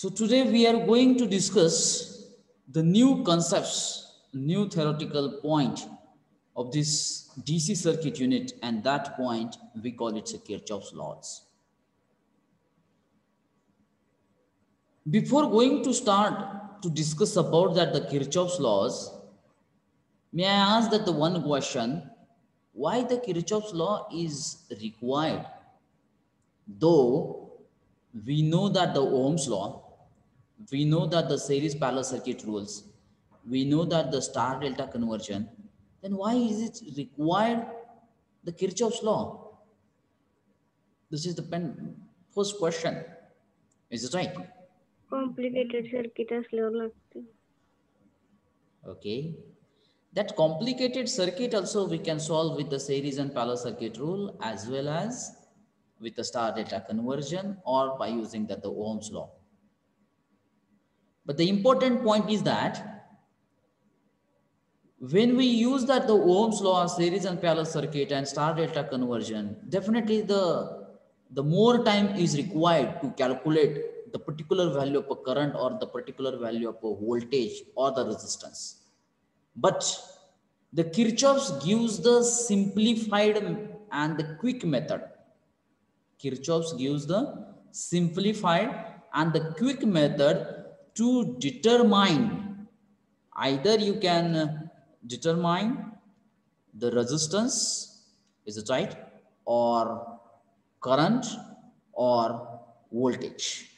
So today we are going to discuss the new concepts, new theoretical point of this DC circuit unit, and that point we call it Kirchhoff's laws. Before going to start to discuss about that the Kirchhoff's laws, may I ask that the one question, why the Kirchhoff's law is required? Though we know that the Ohm's law, we know that the series parallel circuit rules, we know that the star delta conversion, then why is it required the Kirchhoff's law? This is the first question. Is it right? Complicated circuit असल्यावर लागते. Okay. That complicated circuit also we can solve with the series and parallel circuit rule as well as with the star delta conversion or by using the Ohm's law. But the important point is that when we use that the Ohm's law, series and parallel circuit and star delta conversion, definitely the more time is required to calculate the particular value of a current or the particular value of a voltage or the resistance. But the Kirchhoff's gives the simplified and the quick method. Kirchhoff's gives the simplified and the quick method to determine, either you can determine the resistance, is it right, or current or voltage.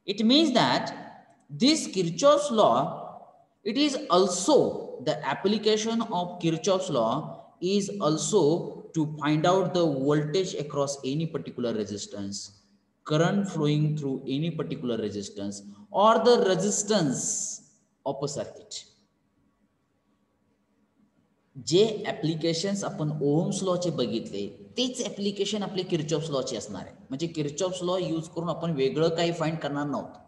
It means that this Kirchhoff's law, it is also the application of Kirchhoff's law is also to find out the voltage across any particular resistance, current flowing through any particular resistance, or the resistance of a circuit. J applications आपण Ohm's लॉचे बघितले तेच application आपले Kirchhoff's लॉचे असणार आहे. म्हणजे Kirchhoff's law use करून आपण वेगळं काही फाइंड करणार नव्हतं.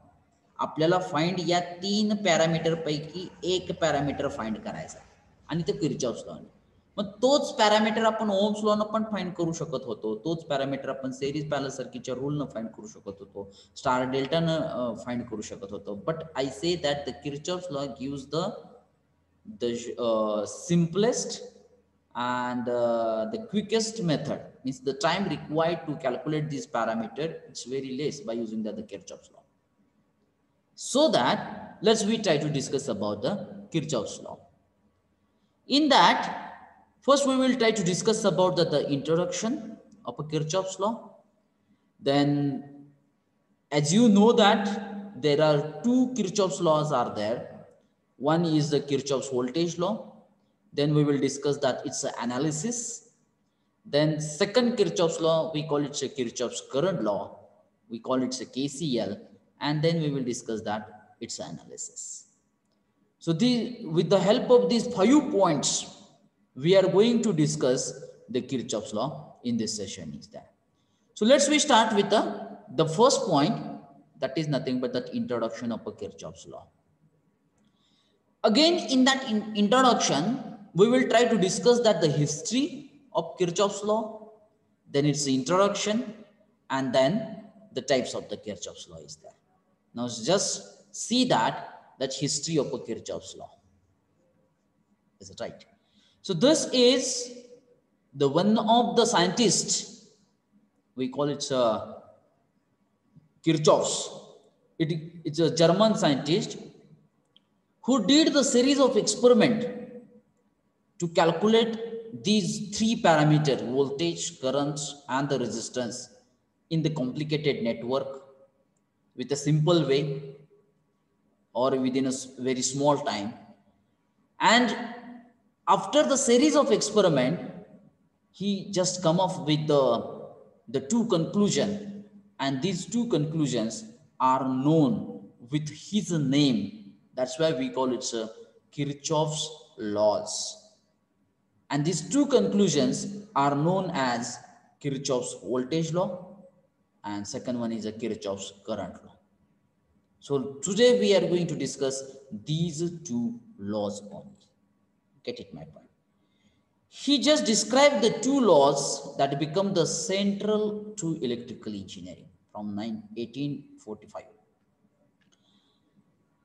आपल्याला फाइंड या 3 पॅरामीटर पैकी एक पॅरामीटर फाइंड करायचा आणि ते किर्चॉफ्स लॉ. मग तोच पॅरामीटर आपण ओहम्स लॉनं पण फाइंड करू शकत होतो. तोच पॅरामीटर आपण सेरीज पॅरलल सर्किटच्या रूलनं फाइंड करू शकत होतो. स्टार डेल्टानं फाइंड करू शकत होतो. But I say that the Kirchhoff's law gives the simplest and the quickest method, means the time required to calculate this parameter, it's very less by using the Kirchhoff's law. So that we try to discuss about the Kirchhoff's law. In that, first we will try to discuss about the introduction of a Kirchhoff's law. Then, as you know that there are two Kirchhoff's laws are there. One is the Kirchhoff's voltage law. Then we will discuss that it's an analysis. Then second Kirchhoff's law, we call it a Kirchhoff's current law. We call it a KCL. And then we will discuss that it's an analysis. So with the help of these 5 points, we are going to discuss the Kirchhoff's law in this session is there. So we start with the first point, that is nothing but the introduction of a Kirchhoff's law. Again, in that introduction, we will try to discuss that the history of Kirchhoff's law, then its introduction, and then the types of the Kirchhoff's law is there. Now just see that history of a Kirchhoff's law. Is it right? So this is the one of the scientists, we call it Kirchhoff's. It's a German scientist who did the series of experiment to calculate these 3 parameters, voltage, currents, and the resistance in the complicated network with a simple way or within a very small time. And after the series of experiment, he just come up with the 2 conclusions, and these 2 conclusions are known with his name. That's why we call it Kirchhoff's laws. And these 2 conclusions are known as Kirchhoff's voltage law, and second one is a Kirchhoff's current law. So today we are going to discuss these 2 laws only. Get it, my point? He just described the 2 laws that become the central to electrical engineering from 1845.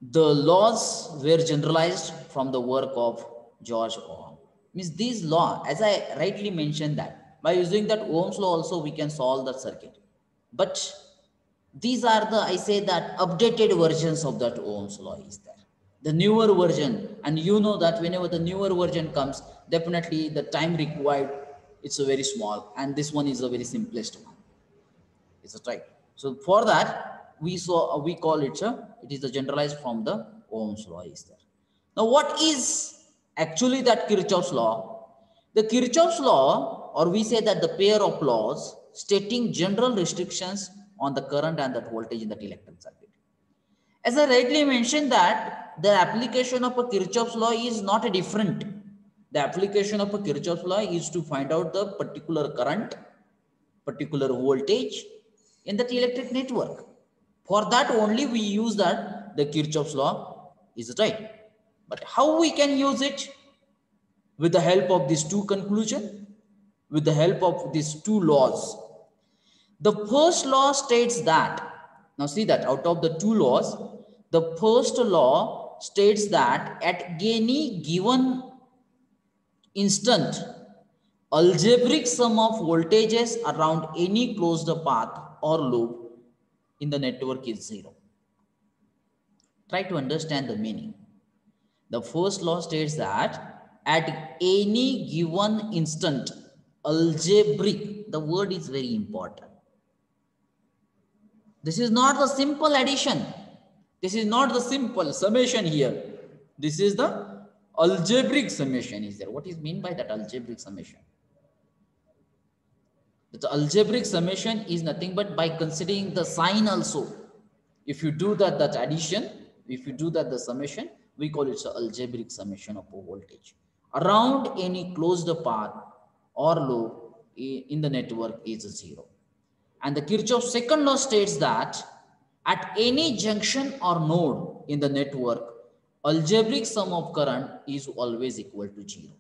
The laws were generalized from the work of George Ohm. Means these law, as I rightly mentioned that, by using that Ohm's law also we can solve the circuit. But these are the, I say that, updated versions of that Ohm's law is there. The newer version, and you know that whenever the newer version comes, definitely the time required, it's a very small, and this one is a very simplest one. Is it right? So for that, we call it it is the generalized from the Ohm's law is there. Now, what is actually that Kirchhoff's law? The Kirchhoff's law, or we say that the pair of laws stating general restrictions on the current and that voltage in that electric circuit. As I rightly mentioned that the application of a Kirchhoff's law is not different. The application of a Kirchhoff's law is to find out the particular current, particular voltage in that electric network. For that only we use that the Kirchhoff's law is right. But how we can use it? With the help of these two conclusions, with the help of these two laws. The first law states that, now see that out of the two laws, the first law states that at any given instant, algebraic sum of voltages around any closed path or loop in the network is zero. Try to understand the meaning. The first law states that at any given instant, algebraic, the word is very important. This is not the simple addition. This is not the simple summation here. This is the algebraic summation is there. What is meant by that algebraic summation? The algebraic summation is nothing but by considering the sign also. If you do that addition, if you do that the summation, we call it the algebraic summation of a voltage around any closed path or loop in the network is zero. And the Kirchhoff's second law states that at any junction or node in the network, algebraic sum of current is always equal to zero.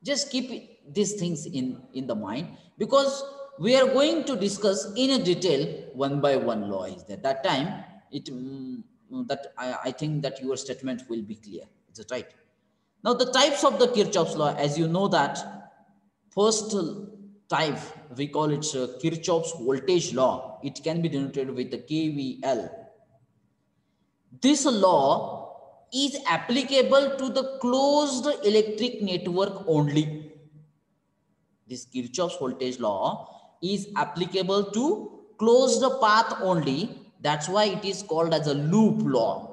Just keep these things in the mind, because we are going to discuss in a detail one by one law is there. That time, I think that your statement will be clear. Is it right? Now, the types of the Kirchhoff's law, as you know that first type, we call it Kirchhoff's voltage law. It can be denoted with the KVL. This law is applicable to the closed electric network only. This Kirchhoff's voltage law is applicable to closed path only. That's why it is called as a loop law.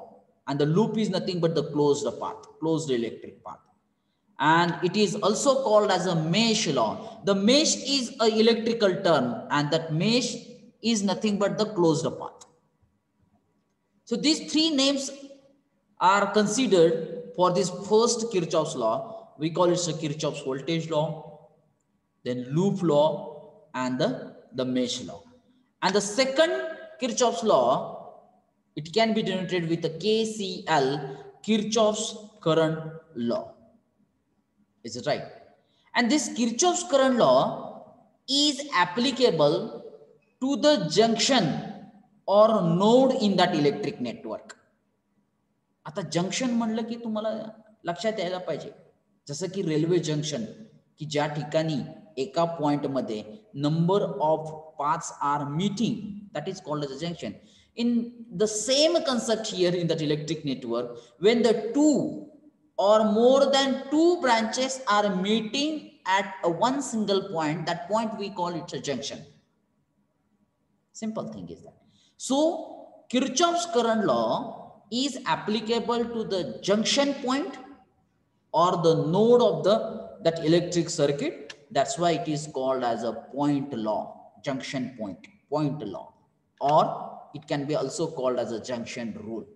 And the loop is nothing but the closed path, closed electric path. And it is also called as a mesh law. The mesh is an electrical term, and that mesh is nothing but the closed path. So these three names are considered for this first Kirchhoff's law. We call it the Kirchhoff's voltage law, then loop law, and the mesh law. And the second Kirchhoff's law, it can be denoted with the KCL, Kirchhoff's current law. Is it right? And this Kirchhoff's current law is applicable to the junction or node in that electric network. आता junction म्हणलं की तुम्हाला लक्षात यायला पाहिजे, जसं की railway junction, की ज्या ठिकाणी एका पॉइंट मध्ये number of paths are meeting, that is called as a junction. In the same concept here in that electric network, when the two or more than two branches are meeting at one single point, that point we call it a junction. Simple thing is that. So Kirchhoff's current law is applicable to the junction point or the node of that electric circuit. That's why it is called as a point law, junction point law, or it can be also called as a junction rule.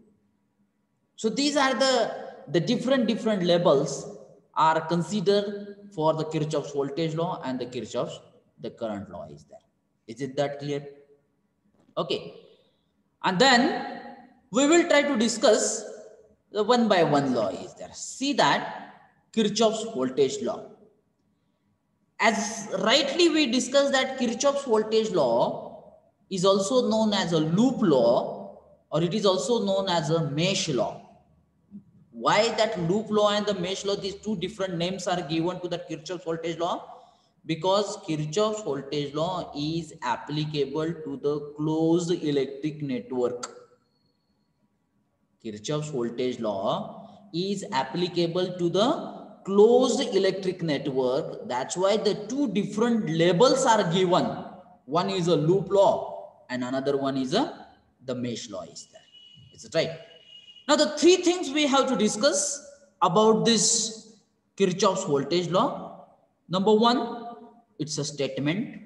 So these are the different labels are considered for the Kirchhoff's voltage law and the Kirchhoff's the current law is there. Is it that clear? Okay. And then we will try to discuss the one by one law is there. See that Kirchhoff's voltage law. As rightly we discussed that Kirchhoff's voltage law is also known as a loop law or it is also known as a mesh law. Why that loop law and the mesh law, these two different names are given to the Kirchhoff's voltage law? Because Kirchhoff's voltage law is applicable to the closed electric network. Kirchhoff's voltage law is applicable to the closed electric network. That's why the two different labels are given. One is a loop law and another one is the mesh law is there. Is it right? Now the three things we have to discuss about this Kirchhoff's voltage law. Number one, it's a statement.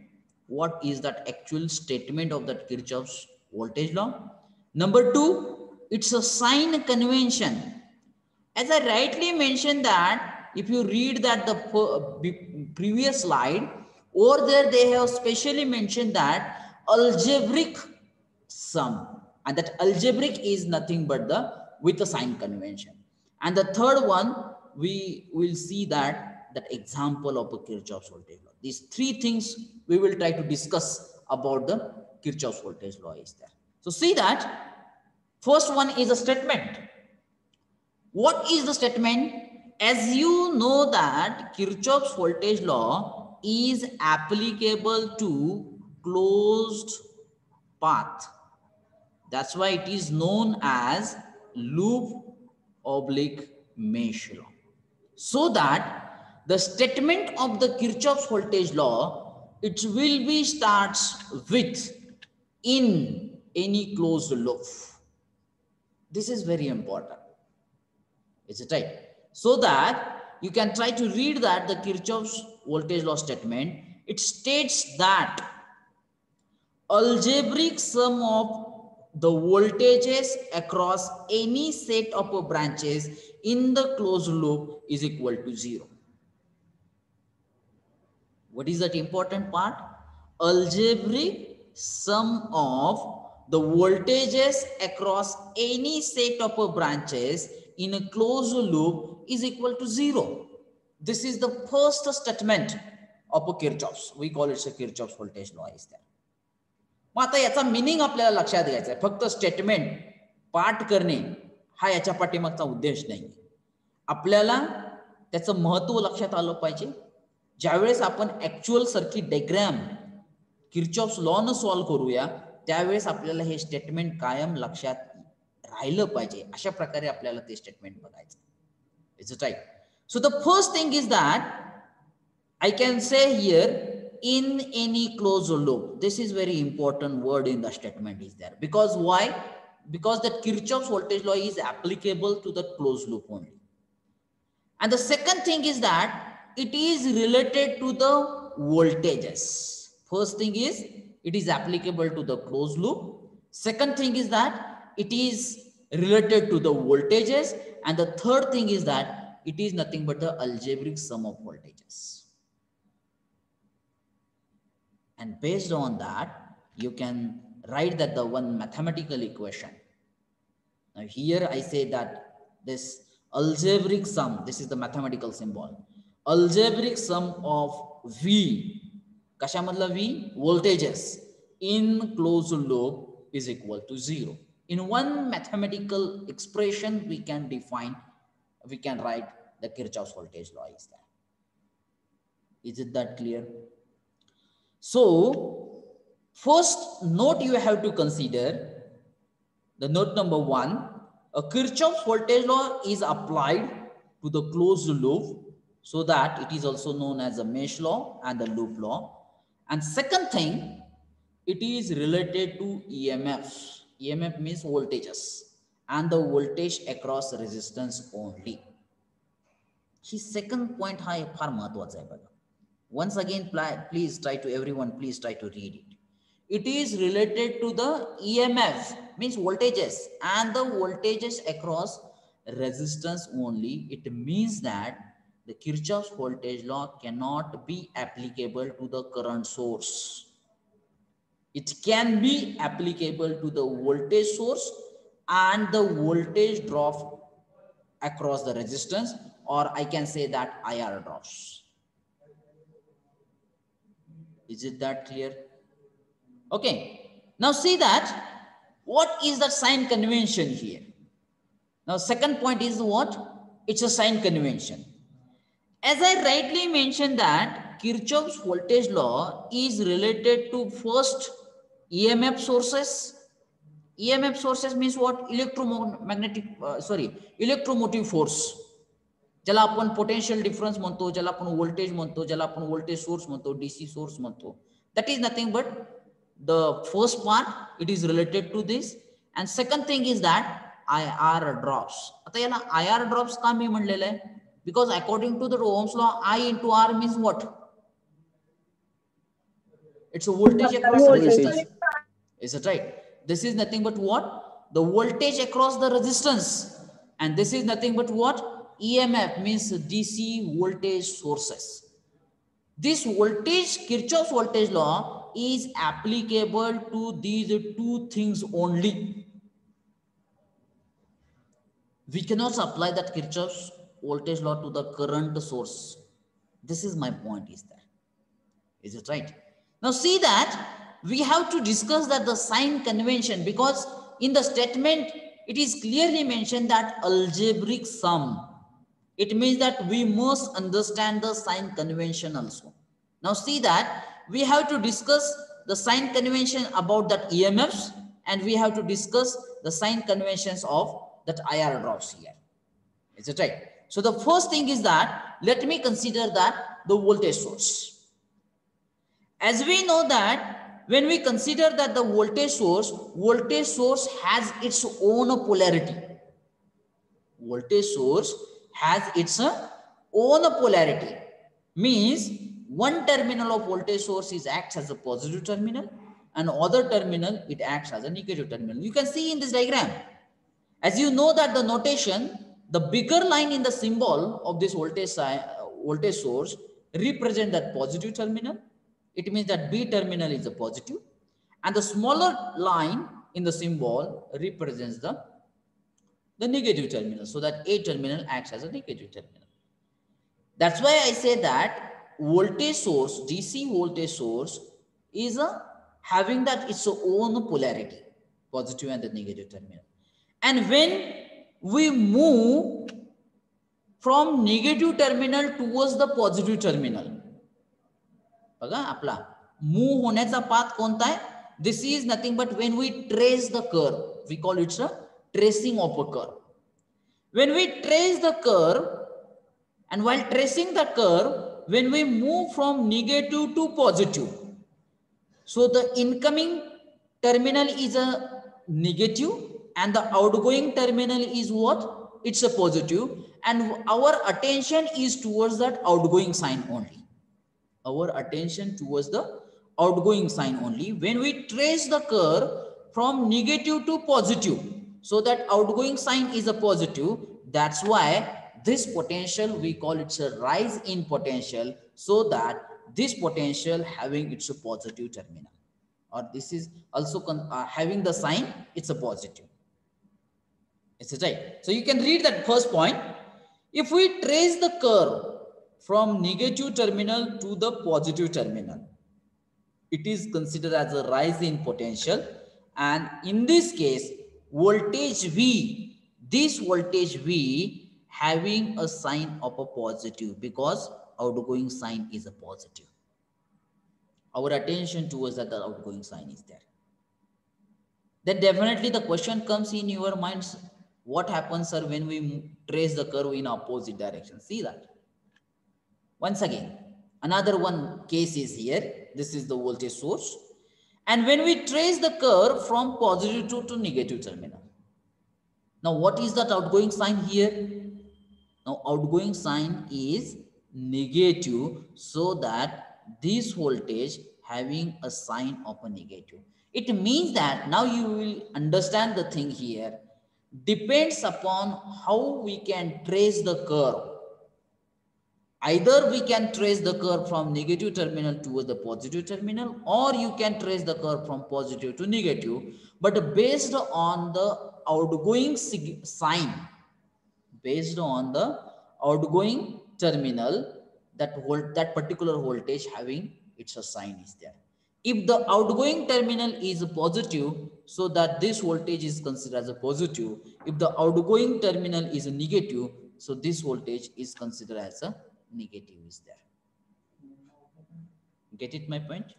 What is that actual statement of that Kirchhoff's voltage law? Number two, it's a sign convention. As I rightly mentioned that if you read that the previous slide, over there they have specially mentioned that algebraic sum, and that algebraic is nothing but the with a sign convention. And the third one, we will see that example of a Kirchhoff's voltage law. These three things we will try to discuss about the Kirchhoff's voltage law is there. So see that first one is a statement. What is the statement? As you know that Kirchhoff's voltage law is applicable to closed path. That's why it is known as loop oblique mesh law. So that the statement of the Kirchhoff's voltage law, it will be starts with in any closed loop. This is very important. Is it right? So that you can try to read that the Kirchhoff's voltage law statement, it states that algebraic sum of the voltages across any set of branches in the closed loop is equal to 0. What is that important part? Algebraic sum of the voltages across any set of branches in a closed loop is equal to 0. This is the first statement of a Kirchhoff's. We call it a Kirchhoff's voltage law is there. मग आता याचा meaning आपल्याला लक्षात घ्यायचा आहे. फक्त statement पाठ करणे हा याच्या पाठीमागचा उद्देश नाही. आपल्याला त्याचं महत्त्व लक्षात आलं पाहिजे. ज्यावेळेस आपण actual circuit diagram Kirchhoff's law न सॉल्व्ह करूया त्यावेळेस आपल्याला हे स्टेटमेंट कायम लक्षात राहिलं पाहिजे. अशा प्रकारे आपल्याला ते स्टेटमेंट बघायचं. Is it right? So the first thing is that I can say here in any closed loop. This is very important word in the statement is there. Because why? Because that Kirchhoff's voltage law is applicable to the closed loop only. And the second thing is that it is related to the voltages. First thing is it is applicable to the closed loop. Second thing is that it is related to the voltages. And the third thing is that it is nothing but the algebraic sum of voltages. And based on that, you can write that the one mathematical equation. Now here I say that this algebraic sum, this is the mathematical symbol. Algebraic sum of V, kashamadla V, voltages in closed loop is equal to 0. In one mathematical expression, we can write the Kirchhoff's voltage law is that. Is it that clear? So, first note you have to consider, the note number 1, a Kirchhoff's voltage law is applied to the closed loop, so that it is also known as the mesh law and the loop law. And second thing, it is related to EMF. EMF means voltages and the voltage across resistance only. His second point ha far महत्वाचा आहे बघा. Once again, please try to read it. It is related to the EMF, means voltages, and the voltages across resistance only. It means that the Kirchhoff's voltage law cannot be applicable to the current source. It can be applicable to the voltage source and the voltage drop across the resistance, or I can say that IR drops. Is it that clear? Okay. Now see that What is that sign convention here? Now, second point is what? It's a sign convention. As I rightly mentioned that Kirchhoff's voltage law is related to first EMF sources. EMF sources means what? Electromotive force. ज्याला आपण potential difference म्हणतो, ज्याला आपण voltage म्हणतो, ज्याला आपण voltage source म्हणतो, DC source म्हणतो. That is nothing but the first part, it is related to this. And second thing is that IR drops. आता याला IR drops का मी म्हणलेलं आहे? Because according to the Ohm's law, I into R means what? It's a voltage across the resistance. Is it right? This is nothing but what? The voltage across the resistance. And this is nothing but what? EMF means DC voltage sources. This voltage, Kirchhoff's voltage law, is applicable to these two things only. We cannot apply that Kirchhoff's voltage law to the current source. This is my point, is that. Is it right? Now see that we have to discuss that the sign convention, because in the statement, it is clearly mentioned that algebraic sum. It means that we must understand the sign convention also. Now see that we have to discuss the sign convention about that EMFs, and we have to discuss the sign conventions of that IR drops here. Is it right? So the first thing is that, let me consider that the voltage source. As we know that when we consider that the voltage source has its own polarity. Voltage source has its own polarity. Means one terminal of voltage source acts as a positive terminal, and other terminal it acts as a negative terminal. You can see in this diagram. As you know that the notation, the bigger line in the symbol of this voltage source represent that positive terminal. It means that B terminal is a positive, and the smaller line in the symbol represents the negative terminal, so that A terminal acts as a negative terminal. That's why I say that voltage source, DC voltage source, is having that its own polarity, positive and the negative terminal. And when we move from negative terminal towards the positive terminal, बघा आपला move होण्याचा path कोणता आहे? This is nothing but when we trace the curve, we call it a tracing of a curve. When we trace the curve, and while tracing the curve, when we move from negative to positive, so the incoming terminal is a negative and the outgoing terminal is what? It's a positive, and our attention is towards that outgoing sign only. Our attention towards the outgoing sign only. When we trace the curve from negative to positive, so that outgoing sign is a positive, that's why this potential, we call it a rise in potential, so that this potential having its a positive terminal, or this is also having the sign, it's a positive. Is it right? So you can read that first point. If we trace the curve from negative terminal to the positive terminal, it is considered as a rise in potential, and in this case voltage V, this voltage V having a sign of a positive, because outgoing sign is a positive. Our attention towards that the outgoing sign is there. Then definitely the question comes in your minds, what happens, sir, when we trace the curve in opposite direction? See that. Once again, another one case is here. This is the voltage source. And when we trace the curve from positive to negative terminal. Now, what is that outgoing sign here? Now, outgoing sign is negative, so that this voltage having a sign of a negative. It means that now you will understand the thing here. Depends upon how we can trace the curve. Either we can trace the curve from negative terminal towards the positive terminal, or you can trace the curve from positive to negative, but based on the outgoing sign, based on the outgoing terminal, that particular voltage having its a sign is there. If the outgoing terminal is positive, so that this voltage is considered as a positive. If the outgoing terminal is a negative, so this voltage is considered as a negative is there. Get it my point?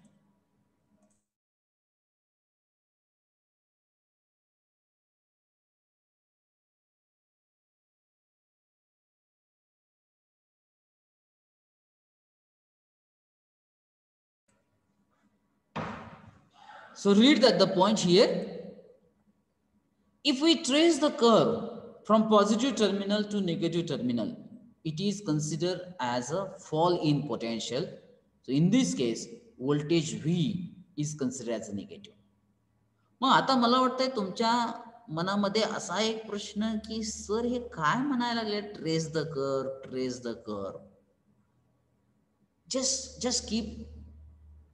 So read that the point here. If we trace the curve from positive terminal to negative terminal, it is considered as a fall in potential. So in this case, voltage V is considered as a negative. मग आता मला वाटतंय तुमच्या मनामध्ये असा एक प्रश्न की sir हे काय म्हणायला लागले trace the curve, trace the curve. Just keep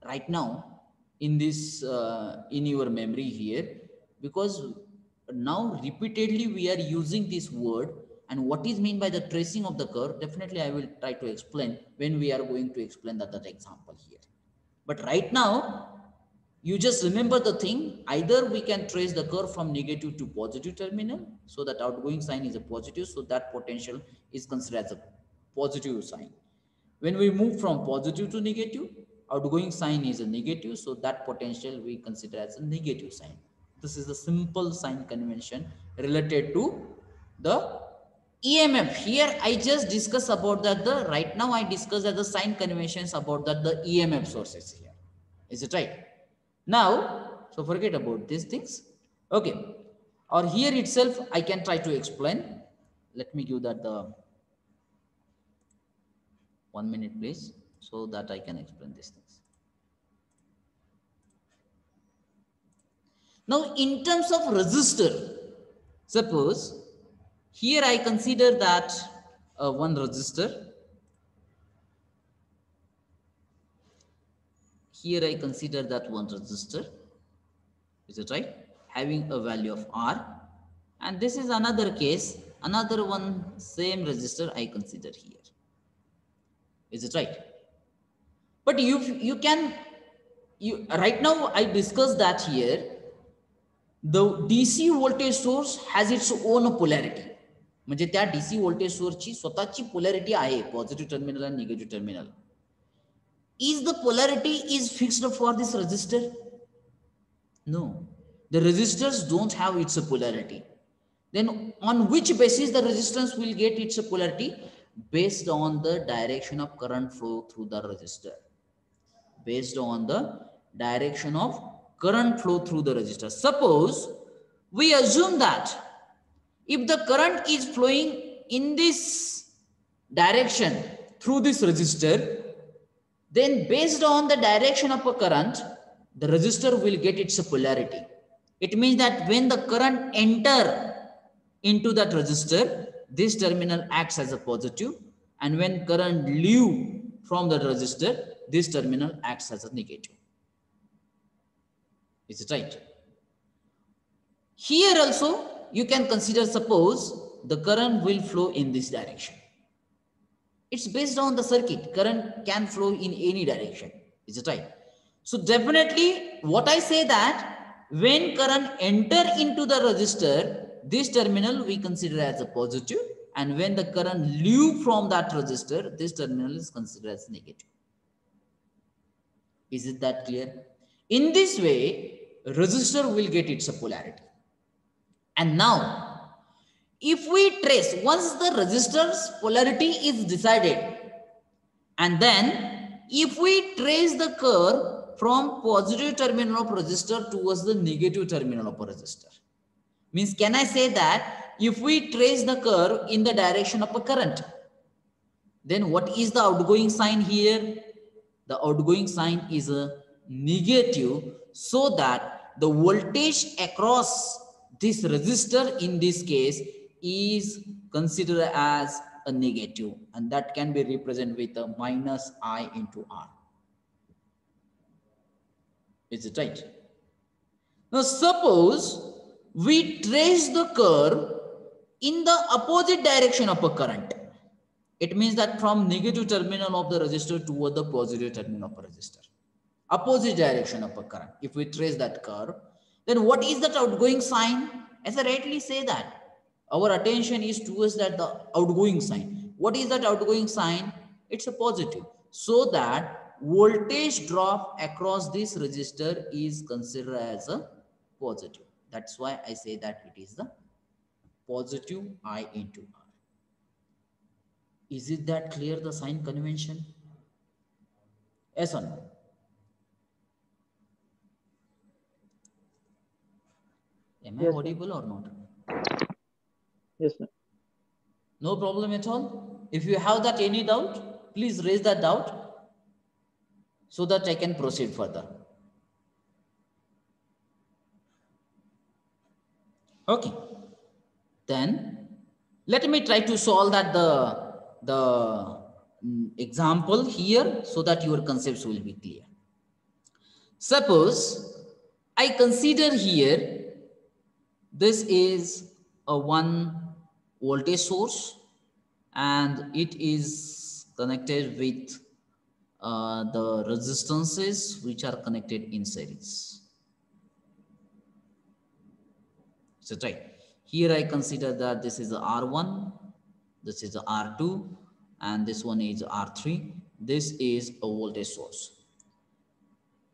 right now in this in your memory here, because now repeatedly we are using this word, and what is meant by the tracing of the curve, definitely I will try to explain when we are going to explain that example here. But right now you just remember the thing, either we can trace the curve from negative to positive terminal, so that outgoing sign is a positive, so that potential is considered as a positive sign. When we move from positive to negative, outgoing sign is a negative, so that potential we consider as a negative sign. This is a simple sign convention related to the EMF. Here I just discuss about that right now I discuss as the sign conventions about that the EMF sources here. Is it right? Now, so forget about these things. Okay. Or here itself I can try to explain. Let me give that the 1 minute please, so that I can explain these things. Now in terms of resistor, suppose here I consider that one resistor. Here I consider that one resistor, is it right? Having a value of R, and this is another case, another one same resistor I consider here. Is it right? But you can right now I discussed that here the DC voltage source has its own polarity. म्हणजे त्या DC voltage source ची स्वतःची polarity आहे, positive terminal and negative terminal. Is the polarity is fixed for this resistor? No, the resistors don't have its polarity. Then on which basis the resistance will get its polarity? Based on the direction of current flow through the resistor. Based on the direction of current flow through the resistor. Suppose we assume that if the current is flowing in this direction through this resistor, then based on the direction of a current, the resistor will get its polarity. It means that when the current enter into that resistor, this terminal acts as a positive, and when current leave from the resistor, this terminal acts as a negative. Is it right? Here also you can consider, suppose the current will flow in this direction. It's based on the circuit. Current can flow in any direction. Is it right? So definitely what I say that when current enter into the resistor, this terminal we consider as a positive, and when the current leave from that resistor, this terminal is considered as negative. Is it that clear? In this way, resistor will get its polarity. And now, if we trace, once the resistor's polarity is decided, and then if we trace the curve from positive terminal of resistor towards the negative terminal of a resistor, means can I say that if we trace the curve in the direction of a current, then what is the outgoing sign here? The outgoing sign is a negative, so that the voltage across this resistor in this case is considered as a negative, and that can be represented with a minus I into R. Is it right? Now suppose we trace the curve in the opposite direction of a current. It means that from negative terminal of the resistor toward the positive terminal of a resistor. Opposite direction of a current. If we trace that curve, Then what is that outgoing sign? As I rightly say that, our attention is towards that the outgoing sign. What is that outgoing sign? It's a positive. So that voltage drop across this resistor is considered as a positive. That's why I say that it is the positive I into R. Is it that clear, the sign convention? Yes or no? Am I Yes, audible or not? Yes, sir. No problem at all. If you have that any doubt, please raise that doubt so that I can proceed further. Okay. Then let me try to solve that the example here so that your concepts will be clear. Suppose I consider here this is a 1 voltage source and it is connected with the resistances which are connected in series. So right here I consider that this is a R1, this is a R2, and this one is R3. This is a voltage source.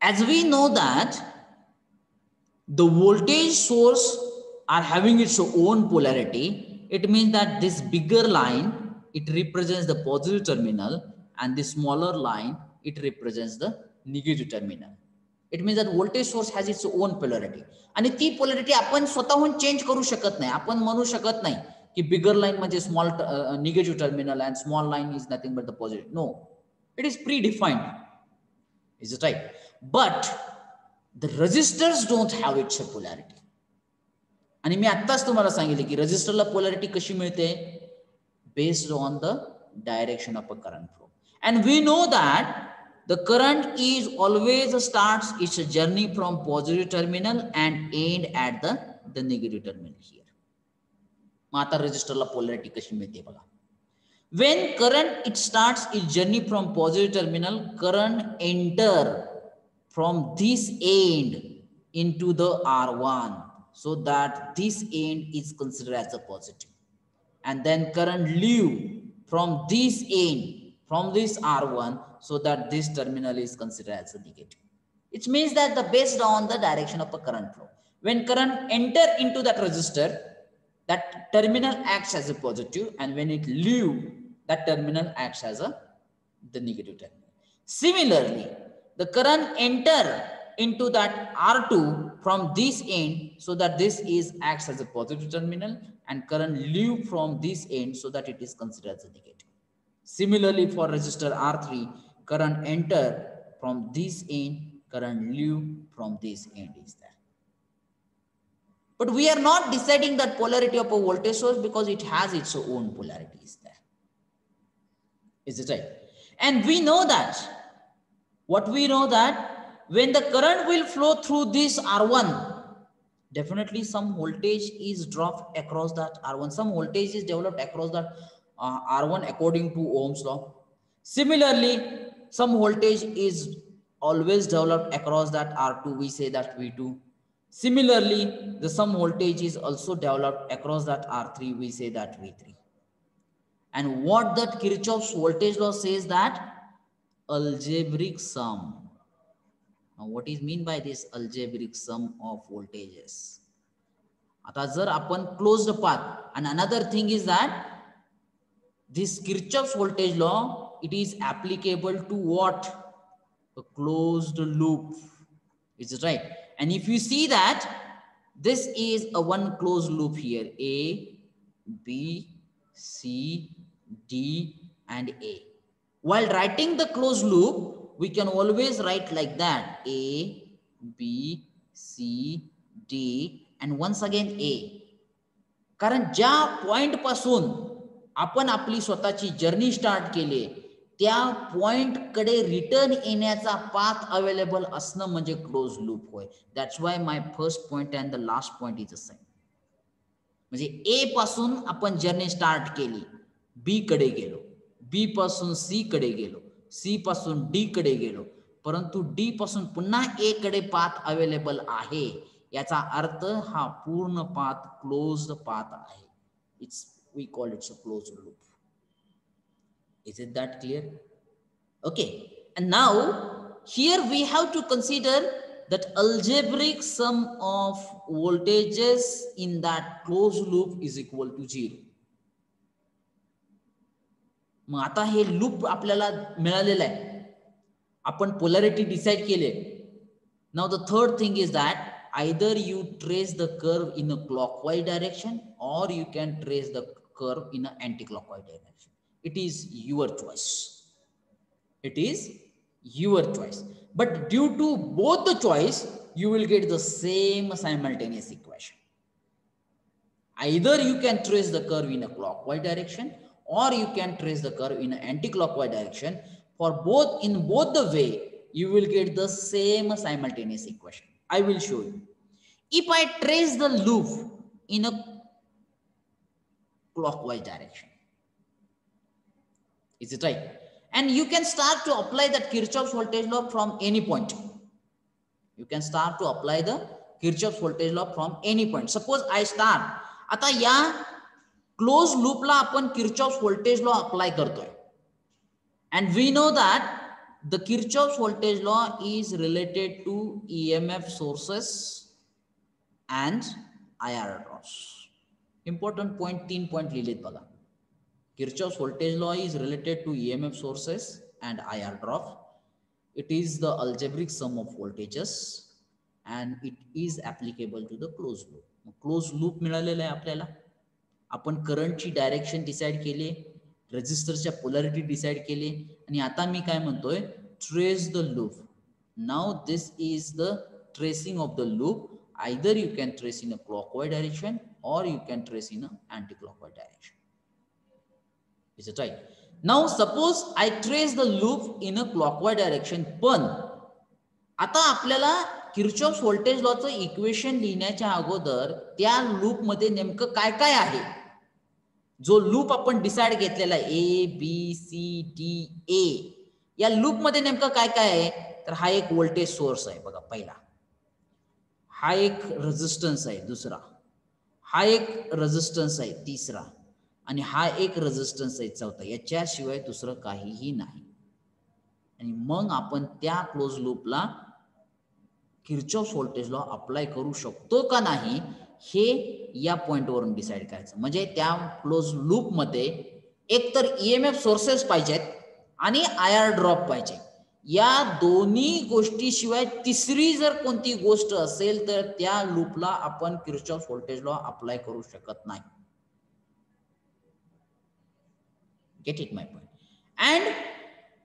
As we know that the voltage source are having its own polarity, it means that this bigger line, it represents the positive terminal, and this smaller line, it represents the negative terminal. It means that voltage source has its own polarity. आणि ती polarity आपण स्वतःहून change करू शकत नाही. आपण म्हणू शकत नाही की बिगर लाईन म्हणजे small negative terminal and small line is nothing but the positive. No, it is predefined. Is it right? But the resistors don't have its polarity. आणि मी आत्ताच तुम्हाला सांगितले की रेजिस्टरला पोलॅरिटी कशी मिळते? Based on the direction of a current flow. And we know that the current is always starts its journey from positive terminal and end at the negative terminal here. Mata resistor la polarity kashi milte baga. When current it starts its journey from positive terminal, current enter from this end into the R1, so that this end is considered as a positive, and then current leave from this end, from this R1, so that this terminal is considered as a negative. It means that the based on the direction of a current flow. When current enter into that resistor, that terminal acts as a positive, and when it leave, that terminal acts as the negative terminal. Similarly, the current enter into that R2 from this end, so that this is acts as a positive terminal, and current leave from this end, so that it is considered as a negative. Similarly, for resistor R3, current enter from this end, current leave from this end is there. But we are not deciding that polarity of a voltage source because it has its own polarities there. Is it right? And we know that, what we know that when the current will flow through this R1, definitely some voltage is dropped across that R1. Some voltage is developed across that R1 according to Ohm's law. Similarly, some voltage is always developed across that R2. We say that V2. Similarly, the some voltage is also developed across that R3. We say that V3. And what that Kirchhoff's voltage law says that algebraic sum. Now, what is mean by this algebraic sum of voltages? आता जर आपण closed path, and another thing is that this Kirchhoff's voltage law, it is applicable to what? A closed loop. Is it right? And if you see that this is a one closed loop here, A, B, C, D, and A. While writing the closed loop, we can always write like that: A, B, C, D, and once again A. कारण ज्या point पासून आपण आपली स्वतःची journey start केली, त्या point कडे return येण्याचा पाथ अवेलेबल असणं म्हणजे क्लोज लूप होय. That's why my first point and the last point is the same. म्हणजे ए पासून आपण जर्नी स्टार्ट केली, बी कडे गेलो, बी पासून सी कडे गेलो, सी पासून डी कडे गेलो, परंतु डी पासून पुन्हा ए कडे पाथ अवेलेबल आहे. याचा अर्थ हा पूर्ण पाथ क्लोज्ड पाथ आहे. It's we call it's a closed loop. Is it that clear? Okay, and now here we have to consider that algebraic sum of voltages in that closed loop is equal to 0. मग आता हे loop आपल्याला मिळालेलं आहे, आपण polarity decide केले. Now the third thing is that either you trace the curve in a clockwise direction or you can trace the curve in an anti-clockwise direction. It is your choice. It is your choice. But due to both the choice, you will get the same simultaneous equation. Either you can trace the curve in a clockwise direction or you can trace the curve in an anti-clockwise direction. For both, in both the way, you will get the same simultaneous equation. I will show you. If I trace the loop in a clockwise direction, is it right? And you can start to apply that Kirchhoff's voltage law from any point. You can start to apply the Kirchhoff's voltage law from any point. Suppose I start, आता या close लूपला आपण Kirchhoff's voltage law apply करतोय. And we know that the Kirchhoff's voltage law is related to EMF sources and IR drops. Important point, 3 point लिहिलेत बघा. Kirchhoff's voltage law is related to EMF sources and IR drop. It is the algebraic sum of voltages and it is applicable to the closed loop. Closed loop मिळालेला आहे आपल्याला. आपण करंटची direction decide केली, रेजिस्टरच्या polarity decide केली आणि आता मी काय म्हणतोय, trace the loop. Now this is the tracing of the loop. Either you can trace in a clockwise direction or you can trace in an anti-clockwise direction. Is it right? Now suppose I trace the loop in a clockwise direction, पण आता आपल्याला Kirchhoff's voltage law चं equation लिहिण्याच्या अगोदर त्या loop मध्ये नेमकं काय काय आहे, जो लूप आपण डिसाइड घेतलेला आहे A B C D A, या लूप मध्ये नेमकं काय काय आहे. तर हा एक व्होल्टेज सोर्स आहे बघा पहिला, हा एक रेजिस्टन्स आहे दुसरा, हा एक रेजिस्टन्स आहे तिसरा आणि हा एक रेजिस्टन्स आहे चौथा. याच्याशिवाय दुसरं काहीही नाही. आणि मग आपण त्या क्लोज लूपला Kirchhoff's voltage law अप्लाय करू शकतो का नाही हे या पॉइंटवरून डिसाइड करायचं. म्हणजे त्या क्लोज लूप मध्ये एक तर ईएमएफ सोर्सेस पाहिजेत आणि आयआर ड्रॉप पाहिजे. या दोन्ही गोष्टीशिवाय तिसरी जर कोणती गोष्ट असेल तर त्या लूपला आपण Kirchhoff's voltage law अप्लाय करू शकत नाही. Get it my point? And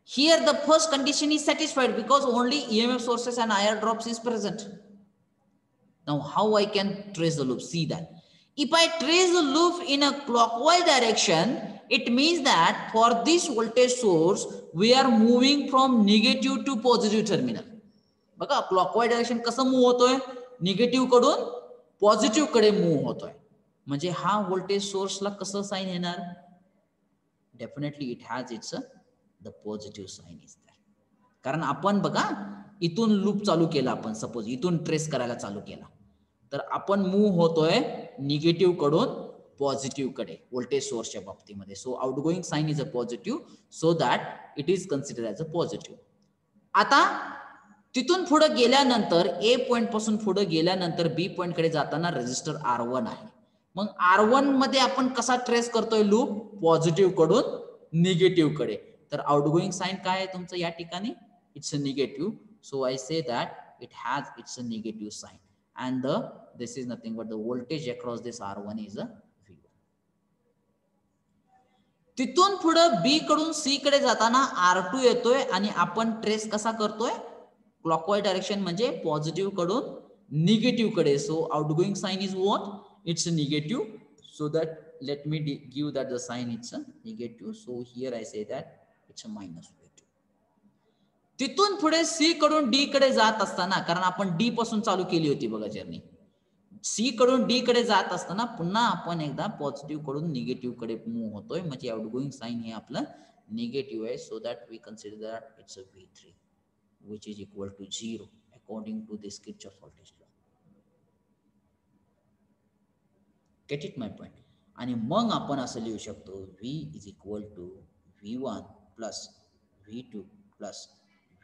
here the first condition is satisfied because only EMF sources and IR drops is present. Now how I can trace the loop? See that. If I trace the loop in a clockwise direction, it means that for this voltage source, we are moving from negative to positive terminal. बघा clockwise direction कसं move होतोय, negative कडून positive कडे move होतोय. म्हणजे हा voltage सोर्सला कसं साइन येणार, definitely it has it's the positive sign is there. कारण आपण बघा इथून लूप चालू केला, आपण सपोज इथून ट्रेस करायला चालू केला तर आपण मूव होतोय निगेटिव्ह कडून पॉझिटिव्ह कडे व्होल्टेज सोर्सच्या बाबतीमध्ये. So outgoing sign is a positive, so that it is considered as a positive. आता तिथून पुढे गेल्यानंतर ए पॉइंट पासून पुढे गेल्यानंतर बी पॉइंट कडे जाताना रेजिस्टर R1 आहे. मग R1 मध्ये आपण कसा ट्रेस करतोय लूप, पॉझिटिव्ह कडून निगेटिव्ह कडे. तर आउटगोइंग साइन काय आहे तुमचं या ठिकाणी, it's a negative. So I say that it has it's a negative sign and this is nothing but the voltage across this R1 is a V1. तिथून पुढे बी कडून सी कडे जाताना R2 येतोय आणि आपण ट्रेस कसा करतोय, क्लॉकवाइज डायरेक्शन म्हणजे पॉझिटिव्ह कडून निगेटिव्ह कडे. So outgoing sign is what, it's a negative. So that let me give that the sign it's a negative. So here I say that it's a minus V2. तिथून पुढे सी कडून D कडे जात असताना, कारण आपण डी पासून चालू केली होती बघा जर्नी, सी कडून डी कडे जात असताना पुन्हा आपण एकदा पॉझिटिव्ह कडून निगेटिव्ह कडे मूव होतोय. म्हणजे आउटगोइंग साइन हे आपलं निगेटिव्ह आहे. So that we consider that it's a V3 which is equal to 0 according to this Kirchhoff's voltage law. Get it my point. आणि मग आपण असं लिहू शकतो V is equal to V1 plus V2 plus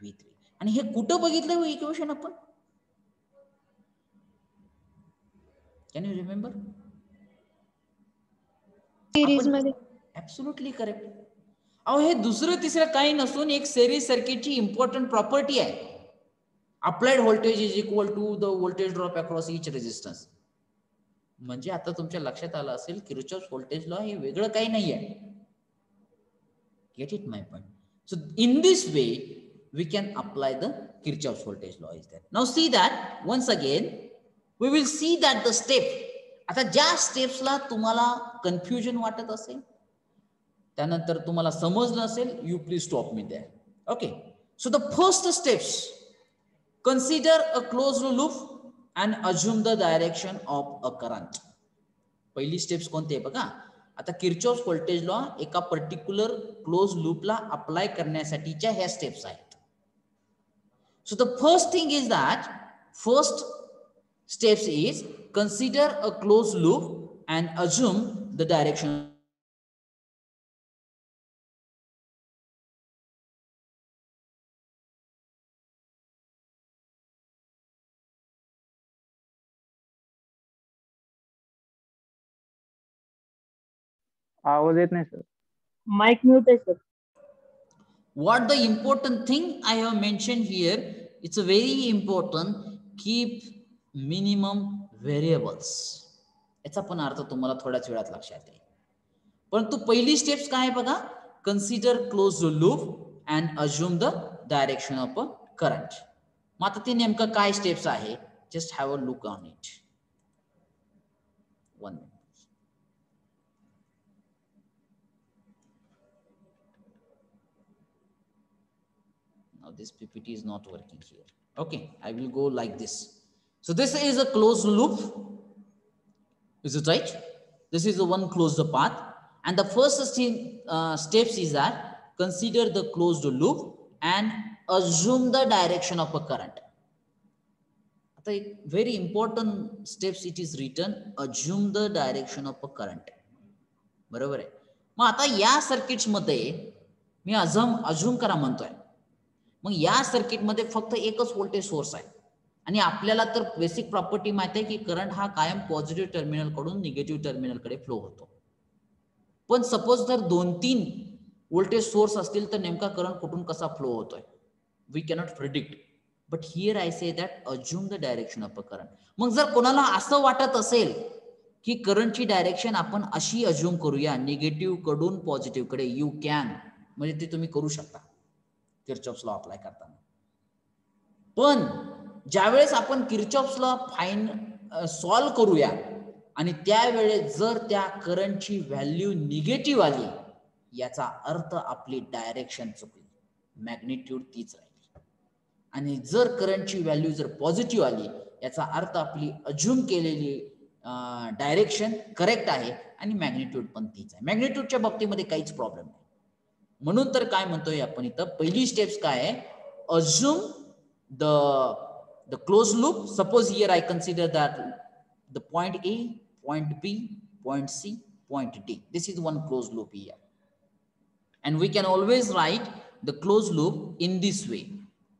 V3. आणि हे कुठं बघितलं इक्वेशन आपण? Can you remember? सिरीज मध्ये. Absolutely correct. अहो हे दुसरं तिसरं काही नसून एक सिरीज सर्किटची इम्पॉर्टंट प्रॉपर्टी आहे. Applied voltage is equal to the voltage drop across each resistance. म्हणजे आता तुमच्या लक्षात आलं असेल किर्चॉफ्स व्होल्टेज लॉ हे वेगळं काही नाहीये. Gate it my point. So in this way we can apply the Kirchhoff's voltage law is there. Now see that once again we will see that the step, आता ज्या स्टेप्सला तुम्हाला confusion वाटत असेल त्यानंतर तुम्हाला समजलं असेल you please stop me there. Okay, so the first steps, consider a closed loop and assume the direction of a current. पहिली स्टेप्स कोणती आहे बघा. आता किर्चॉफ्स व्होल्टेज लॉ एका पर्टिक्युलर क्लोज लूपला अप्लाय करण्यासाठीच्या ह्या स्टेप्स आहेत. So the first thing is that first steps is consider a closed loop and assume the direction. आवाज येत नाही सर. माइक म्यूट आहे sir. What the important thing I have mentioned here, it's a very important, keep minimum variables. याचा पण अर्थ तुम्हाला थोड्याच वेळात लक्षात येईल. परंतु पहिली स्टेप्स काय आहे बघा, consider close loop and assume the direction of a current. मग आता ते नेमकं काय स्टेप्स आहे, just have a look on it. 1 minute. Now this PPT is not working here. Okay, I will go like this. So this is a closed loop. Is it right? This is the one closed path. And the first steps is that consider the closed loop and assume the direction of a current. आता एक very important steps it is written, assume the direction of a current. बरोबर आहे. मग आता या circuits मध्ये मी assume करा म्हणतोय. मग या सर्किटमध्ये फक्त एकच व्होल्टेज सोर्स आहे आणि आपल्याला तर बेसिक प्रॉपर्टी माहिती आहे की करंट हा कायम पॉझिटिव्ह टर्मिनल कडून निगेटिव्ह टर्मिनल कडे फ्लो होतो. पण सपोज जर 2-3 व्होल्टेज सोर्स असतील तर नेमका करंट कुठून कसा फ्लो होतोय we cannot predict. But here I say that assume the direction of a current. मग जर कोणाला असं वाटत असेल की करंटची डायरेक्शन आपण अशी अज्युम करूया निगेटिव्ह कडून पॉझिटिव्ह कडे, यू कॅन, म्हणजे ते तुम्ही करू शकता किर्चॉफ्स लॉ अप्लाय करताना. पण ज्यावेळेस आपण किर्चॉफ्स लॉ सॉल्व करूया आणि त्यावेळेस जर त्या करंटची व्हॅल्यू निगेटिव्ह आली याचा अर्थ आपली डायरेक्शन चुकली, मॅग्निट्यूड तीच राहिली. आणि जर करंटची व्हॅल्यू जर पॉझिटिव्ह आली याचा अर्थ आपली अज्युम केलेली डायरेक्शन करेक्ट आहे आणि मॅग्निट्यूड पण तीच आहे. मॅग्निट्यूडच्या बाबतीमध्ये काहीच प्रॉब्लेम नाही. म्हणून तर काय म्हणतोय आपण इथं, पहिली स्टेप्स काय आहे, assume the close loop. Suppose here I consider that the point A, point B, point C, point D. This is one closed loop here. And we can always write the closed loop in this way.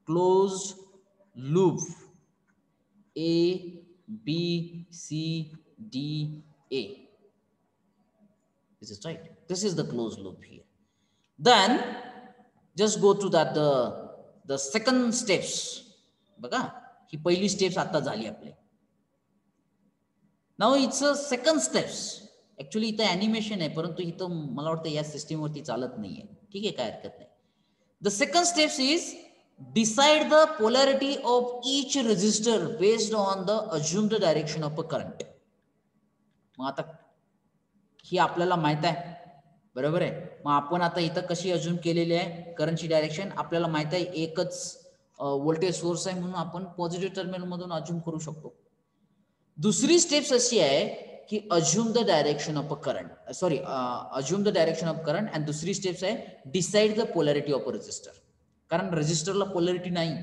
Closed loop A, B, C, D, A. This is right. This is the closed loop here. Then just go to that the second steps. बघा ही पहिली steps आता झाली आपली. Now it's a second steps. Actually इथं animation आहे परंतु इथं मला वाटतं या सिस्टीमवरती चालत नाहीये. ठीक आहे, काय हरकत नाही. The second steps is decide the polarity of each resistor based on the assumed direction of a current. मग आता ही आपल्याला माहित आहे, बरोबर आहे. मग आपण आता इथं कशी अज्युम केलेली आहे करंटची डायरेक्शन, आपल्याला माहित आहे एकच व्होल्टेज सोर्स आहे म्हणून आपण पॉझिटिव्ह टर्मिनल मधून अज्युम करू शकतो. दुसरी स्टेप्स अशी आहे की assume the direction of a current, sorry assume the direction of current. आणि दुसरी स्टेप्स आहे decide the polarity of a resistor. कारण रेजिस्टरला पोलॅरिटी नाही,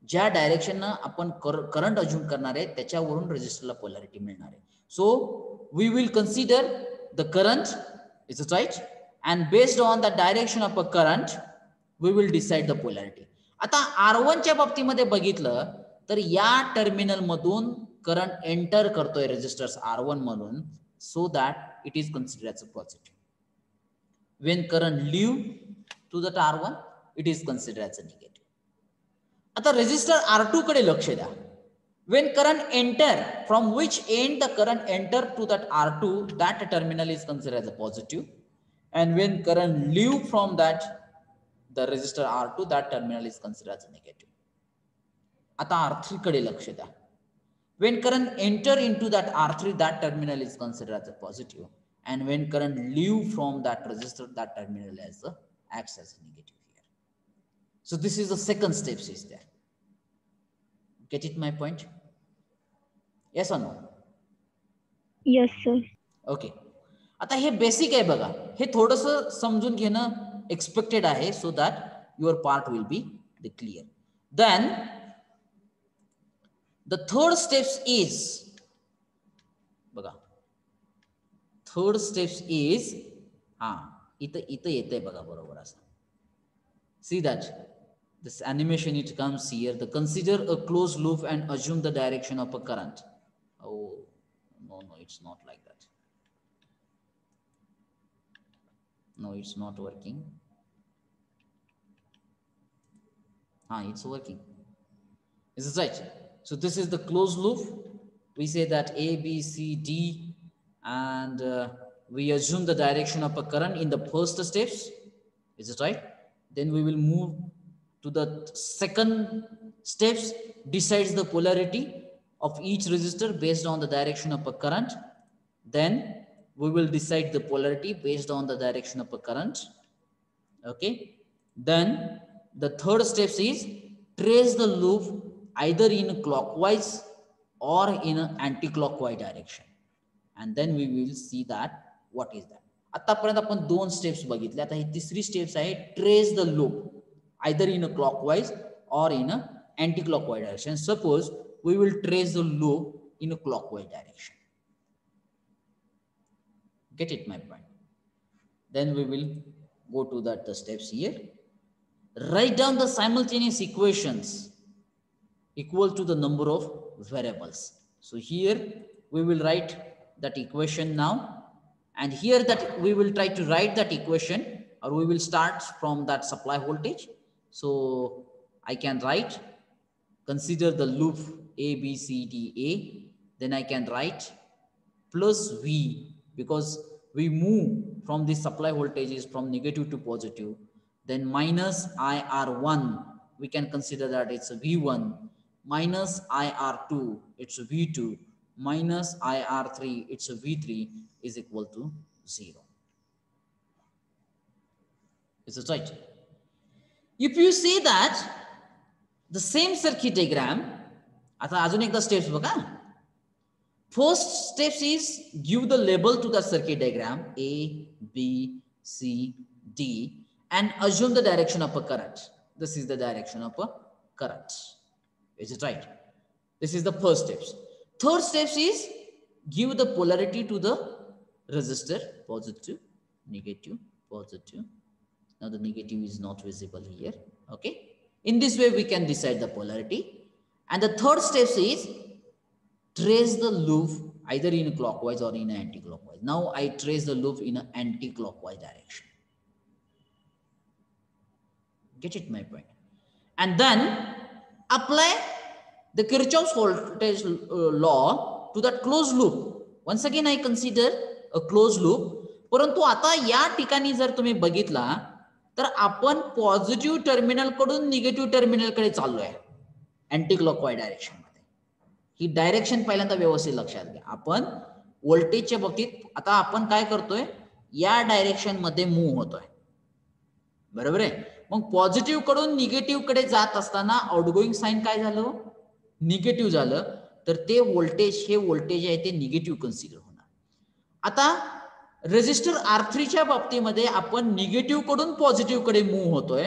ज्या डायरेक्शन आपण करंट अज्युम करणार आहे त्याच्यावरून रेजिस्टरला पोलॅरिटी मिळणार आहे. So we will consider the current, is it right, and based on the direction of a current we will decide the polarity. आता R1 च्या बाबतीमध्ये बघितलं तर या टर्मिनल मधून करंट एंटर करतोय रेजिस्टर्स R1 मधून, सो that it is considered as a positive. when current leave to that R1 it is considered as a negative. आता रेजिस्टर R2 कडे लक्ष द्या. when current enter, from which end the current enter to that R2, that terminal is considered as a positive, and when current leave from that the resistor R2, that terminal is considered as a negative. आता R3 कडे लक्ष द्या. when current enter into that R3, that terminal is considered as a positive, and when current leave from that resistor, that terminal acts as a negative here. So this is the second steps is there. Get it my point? Yes or no? Yes, sir. Okay. आता हे basic आहे बघा, हे थोडंसं समजून घेणं expected आहे, so that your part will be the clear. Then the third steps is बघा, third steps is इथं येतंय बघा बरोबर असं. See that this animation it comes here. The consider a closed loop and assume the direction of a current. Oh no, it's not like that. No, it's not working. It's working. Is this right? So this is the closed loop. We say that A, B, C, D, and we assume the direction of a current in the first steps. Is it right? Then we will move to the second steps, decides the polarity of each resistor based on the direction of a current. Then we will decide the polarity based on the direction of a current. Okay. Then the third steps is trace the loop either in clockwise or in an anti-clockwise direction, and then we will see that what is that. आतापर्यंत आपण दोन steps बघितले. आता ही तिसरी steps आहे, trace the loop either in a clockwise or in a anti-clockwise direction. Suppose we will trace the loop in a clockwise direction. Get it my point? Then we will go to that the steps here. Write down the simultaneous equations equal to the number of variables. So here we will write that equation now, and here that we will try to write that equation, or we will start from that supply voltage. So I can write, consider the loop A, B, C, D, A. Then I can write plus V, because we move from the supply voltages from negative to positive. Then minus IR1, we can consider that it's a V1, minus IR2, it's a V2, minus IR3, it's a V3, is equal to 0. Is it right? If you see that the same circuit diagram, आता अजून एकदा steps बघा. First steps is give the label to the circuit diagram A, B, C, D, and assume the direction of a current. This is the direction of a current. Is it right? This is the first steps. Third steps is give the polarity to the resistor, positive, negative, positive. Now the negative is not visible here. Okay. In this way we can decide the polarity. And the third step is trace the loop either in a clockwise or in an anti-clockwise. Now I trace the loop in an anti-clockwise direction. Get it my point? And then apply the Kirchhoff's voltage law to that closed loop. Once again I consider a closed loop. परंतु आता या ठिकाणी जर तुम्ही बघितला तर आपण positive terminal कडून निगेटिव्ह टर्मिनल कडे चाललोय अँटी क्लॉकवाईज डायरेक्शन मध्ये. ही डायरेक्शन पहिल्यांदा व्यवस्थित लक्षात घ्या. आपण व्होल्टेजच्या बाबतीत आता आपण काय करतोय, या डायरेक्शन मध्ये मूव्ह होतोय, बरोबर आहे. मग पॉझिटिव्ह कडून निगेटिव्ह कडे जात असताना आउटगोइंग साइन काय झालं, निगेटिव्ह झालं, तर ते व्होल्टेज, हे व्होल्टेज आहे ते निगेटिव्ह कन्सिडर होणार. आता रेजिस्टर R3 च्या बाबतीमध्ये आपण निगेटिव्ह कडून पॉझिटिव्ह कडे मूव्ह होतोय,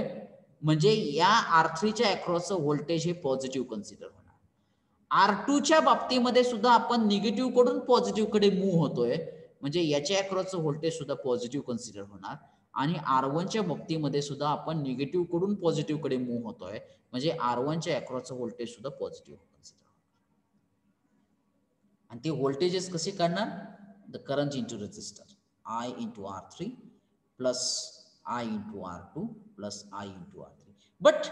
म्हणजे या R3च्या अक्रॉसचं व्होल्टेज हे पॉझिटिव्ह कन्सिडर होणार. R2च्या बाबतीमध्ये सुद्धा आपण निगेटिव्ह कडून पॉझिटिव्ह कडे मूव्ह होतोय, म्हणजे याच्या अक्रॉसचं व्होल्टेज सुद्धा पॉझिटिव्ह कन्सिडर होणार. आणि R1च्या बाबतीमध्ये सुद्धा आपण निगेटिव्ह कडून पॉझिटिव्ह कडे मूव्ह होतोय, म्हणजे R1च्या अक्रॉसचं व्होल्टेज सुद्धा पॉझिटिव्ह कन्सिडर होणार. आणि ते व्होल्टेजेस कसे काढणार? The current into resistor I into R3 plus I into R2 plus I into R3. But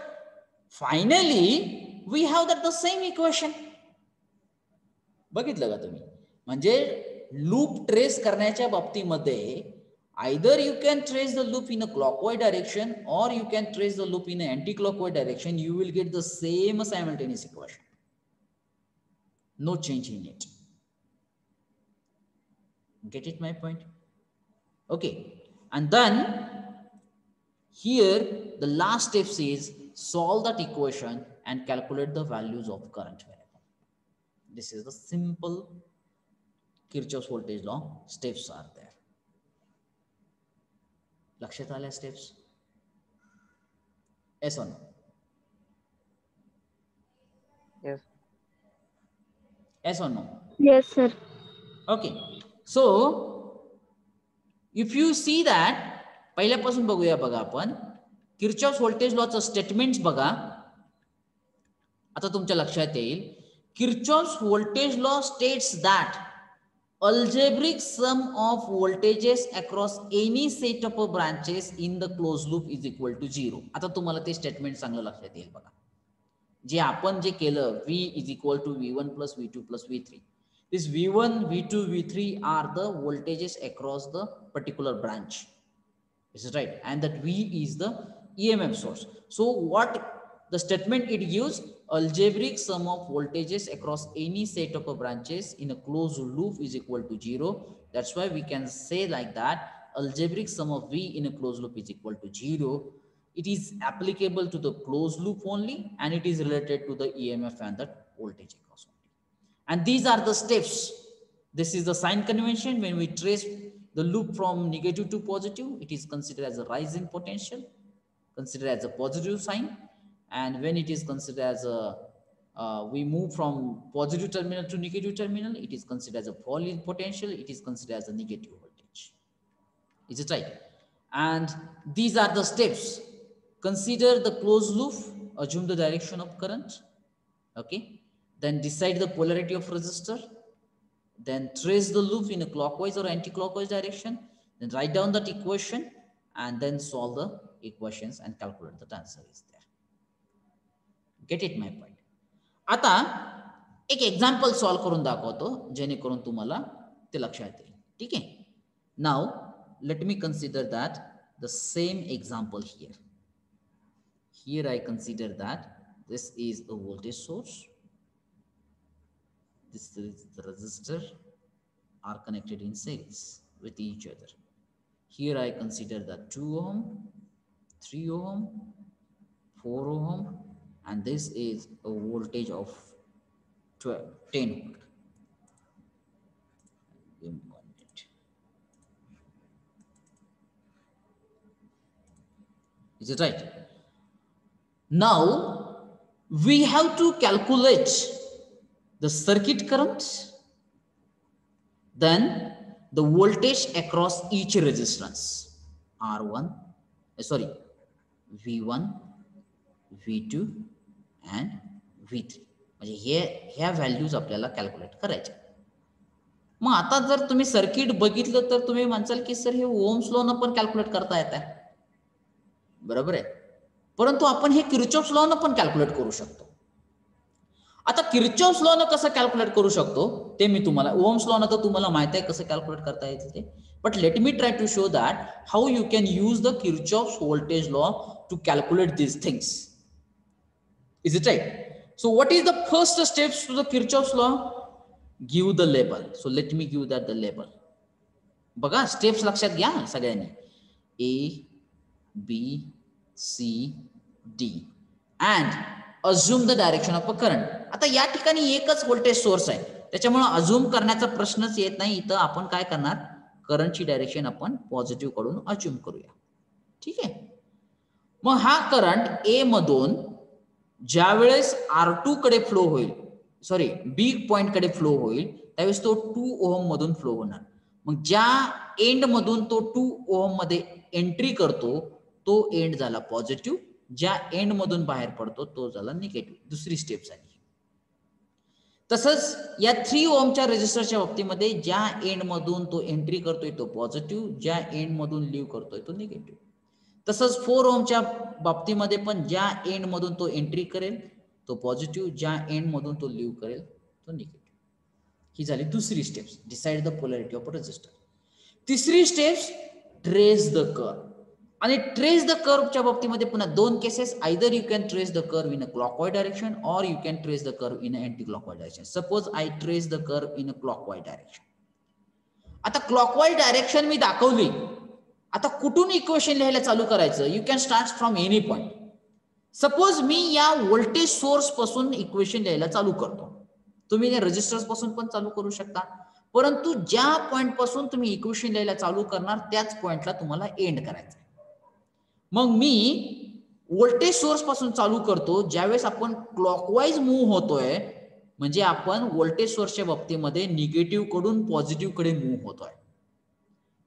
finally we have that the same equation. बघितलं का तुम्ही? म्हणजे लूप ट्रेस करण्याच्या बाबतीमध्ये either you can trace the loop in a clockwise direction or you can trace the loop in an anti-clockwise direction. You will get the same simultaneous equation. No change in it. Get it my point? Okay, and then here the last step is solve that equation and calculate the values of current variable. This is the simple Kirchhoff's voltage law. Steps are there. लक्षात आल्या steps? Yes or no? Yes. Yes or no? Yes, sir. Okay, so if you see that, पहिल्यापासून बघूया बघा आपण Kirchhoff's voltage लॉचं statements बघा. आता तुमच्या लक्षात येईल Kirchhoff's voltage law states that algebraic sum of voltages across any set of branches in the closed loop is equal to 0. आता तुम्हाला ते स्टेटमेंट चांगलं लक्षात येईल बघा. जे आपण जे केलं V is equal to V1 plus V2 plus V3. This V1, V2, V3 are the voltages across the particular branch. Is it right? And that V is the EMF source. So what the statement it gives? Algebraic sum of voltages across any set of branches in a closed loop is equal to 0. That's why we can say like that. Algebraic sum of V in a closed loop is equal to 0. It is applicable to the closed loop only, and it is related to the EMF and the voltage across only. And these are the steps. This is the sign convention. When we trace the loop from negative to positive, it is considered as a rise in potential, considered as a positive sign. And when it is considered as a we move from positive terminal to negative terminal, it is considered as a fall in potential. It is considered as a negative voltage. Is it right? And these are the steps. Consider the closed loop, assume the direction of current, okay? Then decide the polarity of resistor, then trace the loop in a clockwise or anti-clockwise direction, then write down that equation, and then solve the equations and calculate the answer is there. Get it my point? आता एक example solve करून दाखवतो जेणेकरून तुम्हाला ते लक्षात येईल. ठीक आहे? Now let me consider that the same example here. Here I consider that this is a voltage source. This is the resistor are connected in series with each other. Here I consider that 2 ohm, 3 ohm, 4 ohm, and this is a voltage of 10 volt. Give me 1 minute. Is it right? Now we have to calculate the circuit current, then the voltage across each resistance R1, V1, V2 and V3. म्हणजे ह्या values आपल्याला calculate करायच्या. मग आता जर तुम्ही circuit बघितलं तर तुम्ही म्हणसाल की सर हे ओम्स लॉ न पण कॅल्क्युलेट करता येत आहे. बरोबर आहे, परंतु आपण हे किर्चॉफ्स लॉ न पण कॅल्क्युलेट करू शकतो. आता किर्चॉफ्स लॉ न कसं कॅल्क्युलेट करू शकतो ते मी तुम्हाला, ओम्स लॉ न तर तुम्हाला माहिती आहे कसं कॅल्क्युलेट करता येते ते, but let me try to show that how you can use the Kirchhoff's voltage law to calculate these things. Is it right? So what is the first steps to the Kirchhoff's law? Give the label. So let me give that the label. बघा steps लक्षात घ्या सगळ्यांनी. A, B, C, D and assume the direction of a current. आता या ठिकाणी एकच voltage source आहे त्याच्यामुळे अज्युम करण्याचा प्रश्नच येत नाही. इथं आपण काय करणार, करंटची डायरेक्शन आपण पॉझिटिव्ह कडून अज्युम करूया. ठीक आहे. मग हा करंट ए मधून ज्या वेळेस R2 कडे फ्लो होईल, सॉरी बी पॉइंट कडे फ्लो होईल, त्यावेळेस तो 2 ओहम मधून फ्लो होणार. मग ज्या एंड मधून तो 2 ओहम मध्ये एंट्री करतो तो एंड झाला पॉझिटिव्ह, ज्या एंड मधून बाहेर पडतो तो झाला निगेटिव्ह. दुसरी स्टेप झाली. तसंच या 3 ओहमच्या रेजिस्टरच्या बाबतीमध्ये ज्या एंड मधून तो एंट्री करतोय तो पॉझिटिव्ह, ज्या एंड मधून लिव्ह करतोय तो निगेटिव्ह. तसंच 4 ओहमच्या बाबतीमध्ये पण ज्या एंड मधून तो एंट्री करेल तो पॉझिटिव्ह, ज्या एंड मधून तो लिव्ह करेल तो निगेटिव्ह. ही झाली दुसरी step, decide the polarity of a resistor. तिसरी स्टेप ट्रेस द कर्व. आणि ट्रेस द कर्वच्या बाबतीमध्ये पुन्हा 2 cases, either you can trace the curve in a clockwise direction और you can trace the curve in a anti clockwise direction. Suppose I trace the curve in a clockwise direction. आता clockwise direction मी दाखवली, आता कुठून equation लिहायला चालू करायचं? You can start from any point. Suppose मी या व्होल्टेज सोर्स पासून इक्वेशन लिहायला चालू करतो. तुम्ही रेजिस्टर्स पासून पण चालू करू शकता, परंतु ज्या पॉइंट पासून तुम्ही इक्वेशन लिहायला चालू करणार त्याच पॉइंटला तुम्हाला एंड करायचं. मग मी व्होल्टेज सोर्स पासून चालू करतो. ज्यावेळेस आपण क्लॉकवाइज मूव्ह होतोय म्हणजे आपण व्होल्टेज सोर्सच्या बाबतीमध्ये निगेटिव्ह कडून पॉझिटिव्ह कडे मूव्ह होतोय.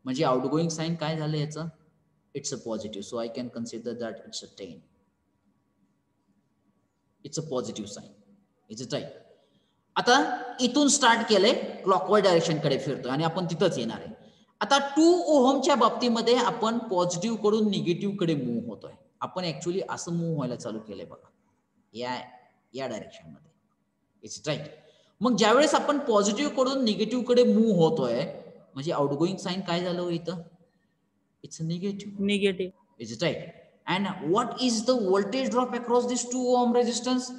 म्हणजे आउटगोइंग साइन काय झालं याचं? It's a positive. So I can consider that it's a 10. It's a positive sign. Is it right? आता इथून स्टार्ट केलंय, क्लॉकवाइज डायरेक्शन कडे फिरतोय आणि आपण तिथंच येणार आहे. आता 2 ओहमच्या बाबतीमध्ये आपण पॉझिटिव्ह कडून निगेटिव्ह कडे मूव्ह होतोय. आपण ऍक्च्युअली असं मूव्ह व्हायला चालू केलंय बघा, या डायरेक्शन मध्ये. It's right. मग ज्यावेळेस आपण पॉझिटिव्ह कडून निगेटिव्ह कडे मूव्ह होतोय म्हणजे आउटगोइंग साइन काय झालं इथं? It's a negative. Negative. Is it right? And what is the voltage drop across this 2 ohm resistance?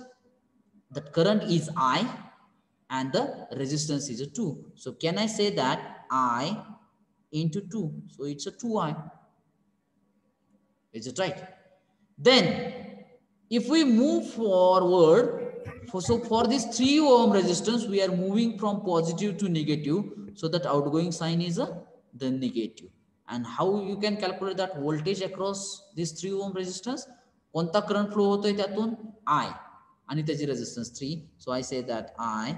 The current is I and the resistance is a 2. So can I say that I into 2? So it's a 2I. Is it right? Then if we move forward, so for this 3 ohm resistance we are moving from positive to negative, so that outgoing sign is the negative. And how you can calculate that voltage across this 3 ohm resistance? कोणता current flow होतोय त्यातून? I आणि त्याची resistance 3. So I say that I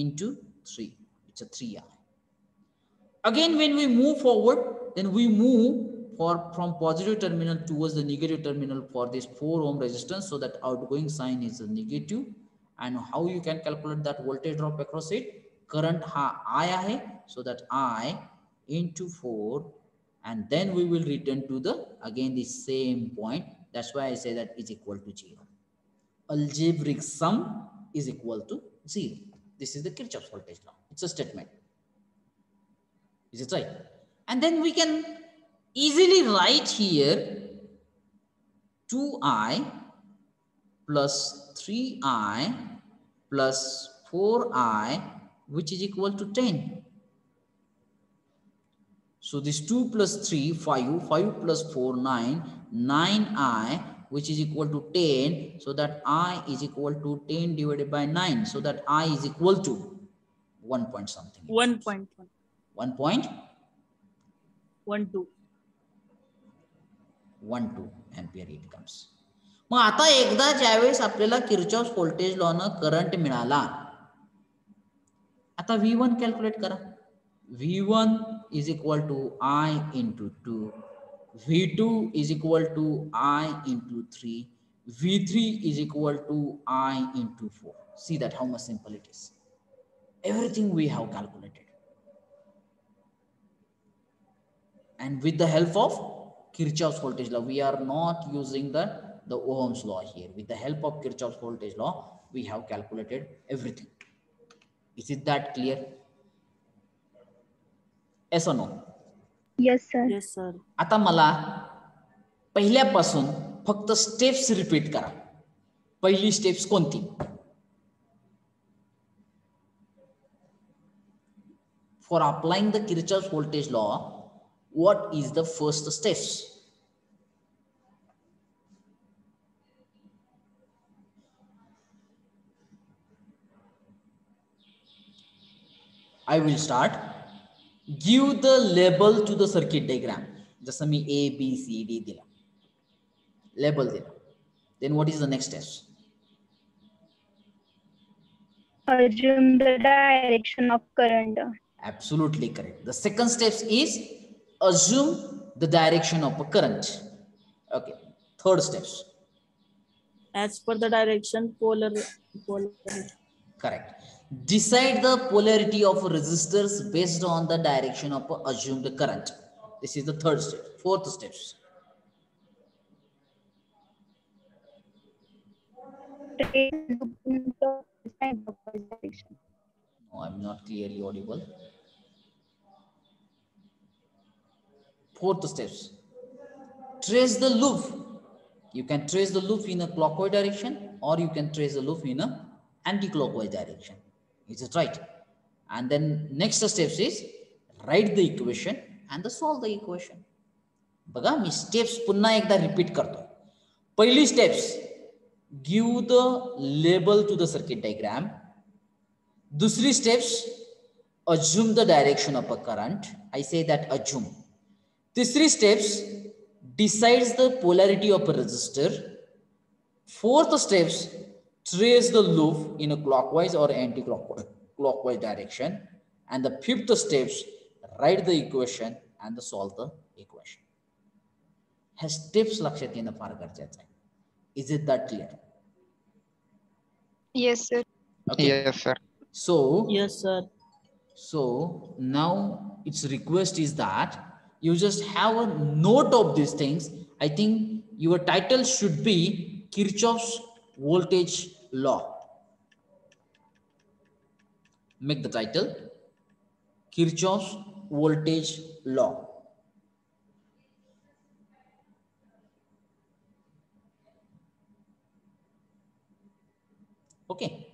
into 3. It's a 3I. Again when we move forward, then we move from positive terminal towards the negative terminal for this 4 ohm resistance, so that outgoing sign is a negative. And how you can calculate that voltage drop across it? Current ha I ahe, so that I into 4, and then we will return to the again the same point. That's why I say that is equal to 0. Algebraic sum is equal to 0. This is the Kirchhoff's voltage law. It's a statement. Is it right? And then we can easily write here 2I plus 3I plus 4I, which is equal to 10. So this 2 plus 3, 5, 5 plus 4, 9, 9I, which is equal to 10. So that I is equal to 10 divided by 9. So that I is equal to 1 point something. 1.1. 1 point 1.2. 1.2 ampere it comes. मग आता एकदा ज्यावेळेस आपल्याला Kirchhoff's voltage law न current मिळाला, आता V1 calculate करा. V1 is equal to I into 2. V2 is equal to I into 3. V3 is equal to I into 4. See that how much simple it is. Everything we have calculated. And with the help of Kirchhoff's voltage law, we are not using the Ohm's law here. With the help of Kirchhoff's voltage law, we have calculated everything. Is it that clear? Yes or no? Yes, sir. Yes, sir. आता मला पहिल्यापासून फक्त steps repeat करा. पहिली steps कोणती? For applying the Kirchhoff's voltage law, what is the first steps? I will start. Give the label to the circuit diagram. जसं मी A, B, C, D दिला. label दिला. Then what is the next step? Assume the direction of current. Absolutely correct. The second step is assume the direction of a current. Okay. Third steps. As per the direction, polar. Correct. Decide the polarity of resistors based on the direction of assumed current. This is the third step. Fourth steps. Trace loop in clockwise direction. No, I'm not clearly audible. Fourth steps. Trace the loop. You can trace the loop in a clockwise direction, or you can trace the loop in a anti-clockwise direction. Is it right? And then next steps is write the equation and solve the equation. बघा मी steps पुन्हा एकदा repeat करतो. पहिली steps, give the label to the circuit diagram. दूसरी steps, assume the direction of a current. I say that assume. तीसरी steps, decides the polarity of a resistor. Fourth steps, trace the loop in a clockwise or anti-clockwise direction. And the fifth steps, write the equation and solve the equation. Has steps लक्षात येणं फार गरजेचं आहे. Is it that clear? Yes, sir. Okay. Yes, sir. So Yes, sir. So now its request is that you just have a note of these things. I think your title should be Kirchhoff's voltage law. Make the title Kirchhoff's voltage law. Okay.